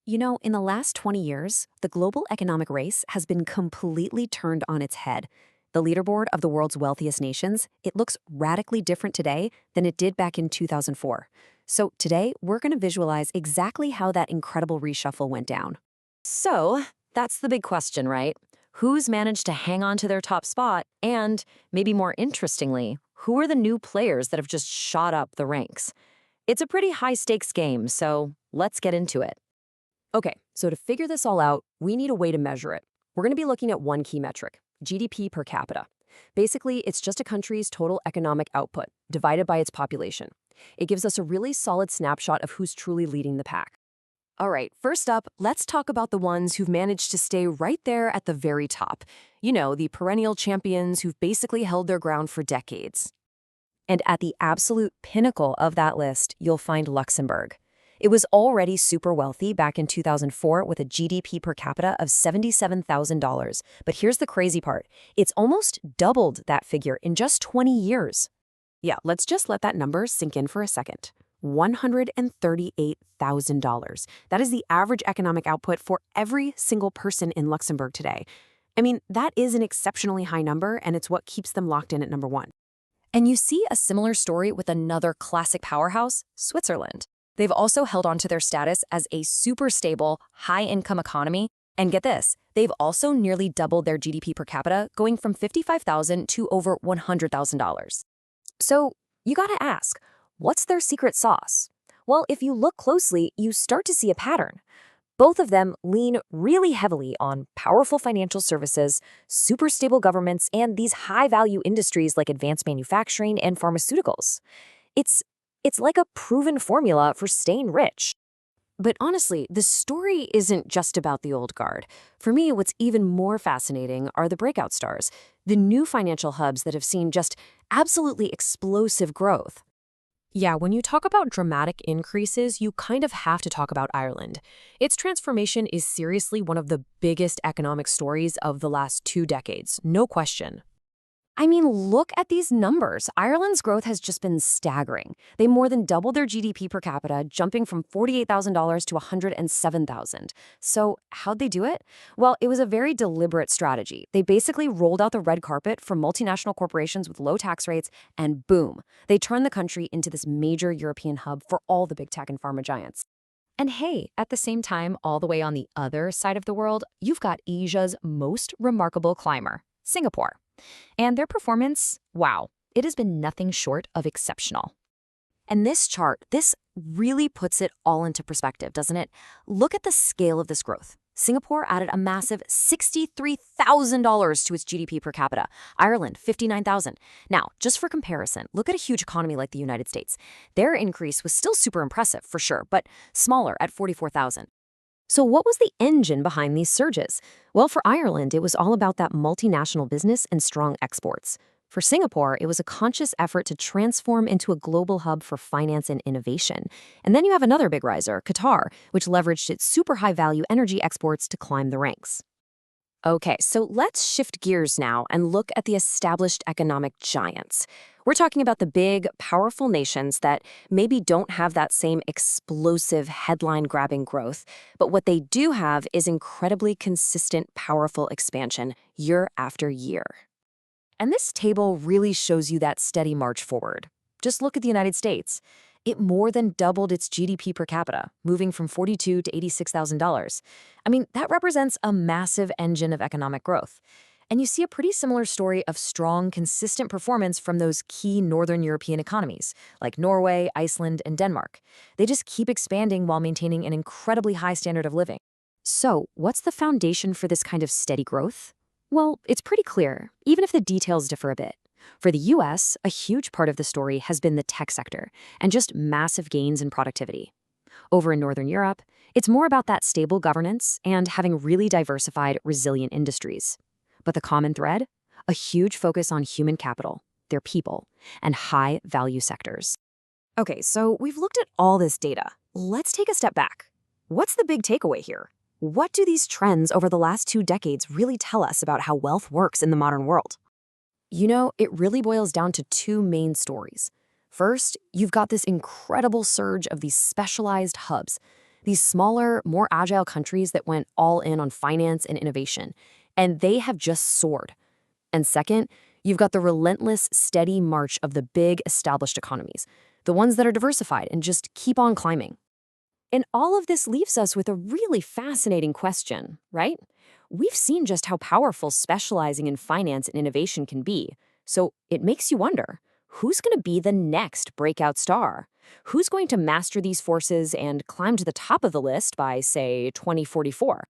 In the last 20 years, the global economic race has been completely turned on its head. The leaderboard of the world's wealthiest nations, it looks radically different today than it did back in 2004. So today, we're going to visualize exactly how that incredible reshuffle went down. So, that's the big question, right? Who's managed to hang on to their top spot? And, maybe more interestingly, who are the new players that have just shot up the ranks? It's a pretty high stakes game, so let's get into it. Okay, so to figure this all out, we need a way to measure it. We're going to be looking at one key metric, GDP per capita. Basically, it's just a country's total economic output divided by its population. It gives us a really solid snapshot of who's truly leading the pack. All right, first up, let's talk about the ones who've managed to stay right there at the very top. The perennial champions who've basically held their ground for decades. And at the absolute pinnacle of that list, you'll find Luxembourg. It was already super wealthy back in 2004 with a GDP per capita of $77,000. But here's the crazy part. It's almost doubled that figure in just 20 years. Yeah, let's just let that number sink in for a second. $138,000. That is the average economic output for every single person in Luxembourg today. I mean, that is an exceptionally high number, and it's what keeps them locked in at number one. And you see a similar story with another classic powerhouse, Switzerland. They've also held on to their status as a super stable, high-income economy. And get this, they've also nearly doubled their GDP per capita, going from $55,000 to over $100,000. So you gotta ask, what's their secret sauce? Well, if you look closely, you start to see a pattern. Both of them lean really heavily on powerful financial services, super stable governments, and these high-value industries like advanced manufacturing and pharmaceuticals. It's like a proven formula for staying rich. But honestly, the story isn't just about the old guard. For me, what's even more fascinating are the breakout stars, the new financial hubs that have seen just absolutely explosive growth. Yeah, when you talk about dramatic increases, you kind of have to talk about Ireland. Its transformation is seriously one of the biggest economic stories of the last 2 decades, no question. I mean, look at these numbers. Ireland's growth has just been staggering. They more than doubled their GDP per capita, jumping from $48,000 to $107,000. So how'd they do it? Well, it was a very deliberate strategy. They basically rolled out the red carpet for multinational corporations with low tax rates, and boom, they turned the country into this major European hub for all the big tech and pharma giants. And hey, at the same time, all the way on the other side of the world, you've got Asia's most remarkable climber, Singapore. And their performance, wow, it has been nothing short of exceptional. And this chart, this really puts it all into perspective, doesn't it? Look at the scale of this growth. Singapore added a massive $63,000 to its GDP per capita. Ireland, $59,000. Now, just for comparison, look at a huge economy like the United States. Their increase was still super impressive, for sure, but smaller at $44,000. So what was the engine behind these surges? Well, for Ireland, it was all about that multinational business and strong exports. For Singapore, it was a conscious effort to transform into a global hub for finance and innovation. And then you have another big riser, Qatar, which leveraged its super high-value energy exports to climb the ranks. Okay, so let's shift gears now and look at the established economic giants. We're talking about the big, powerful nations that maybe don't have that same explosive headline-grabbing growth, but what they do have is incredibly consistent, powerful expansion year after year. And this table really shows you that steady march forward. Just look at the United States. It more than doubled its GDP per capita, moving from $42,000 to $86,000. I mean, that represents a massive engine of economic growth. And you see a pretty similar story of strong, consistent performance from those key Northern European economies, like Norway, Iceland, and Denmark. They just keep expanding while maintaining an incredibly high standard of living. So, what's the foundation for this kind of steady growth? Well, it's pretty clear, even if the details differ a bit. For the US, a huge part of the story has been the tech sector and just massive gains in productivity. Over in Northern Europe, it's more about that stable governance and having really diversified, resilient industries. But the common thread? A huge focus on human capital, their people, and high-value sectors. Okay, so we've looked at all this data. Let's take a step back. What's the big takeaway here? What do these trends over the last 2 decades really tell us about how wealth works in the modern world? It really boils down to 2 main stories. First, you've got this incredible surge of these specialized hubs. these smaller, more agile countries that went all in on finance and innovation. And they have just soared. And second, you've got the relentless, steady march of the big, established economies, the ones that are diversified and just keep on climbing. And all of this leaves us with a really fascinating question, right? We've seen just how powerful specializing in finance and innovation can be. So it makes you wonder, who's going to be the next breakout star? Who's going to master these forces and climb to the top of the list by, say, 2044?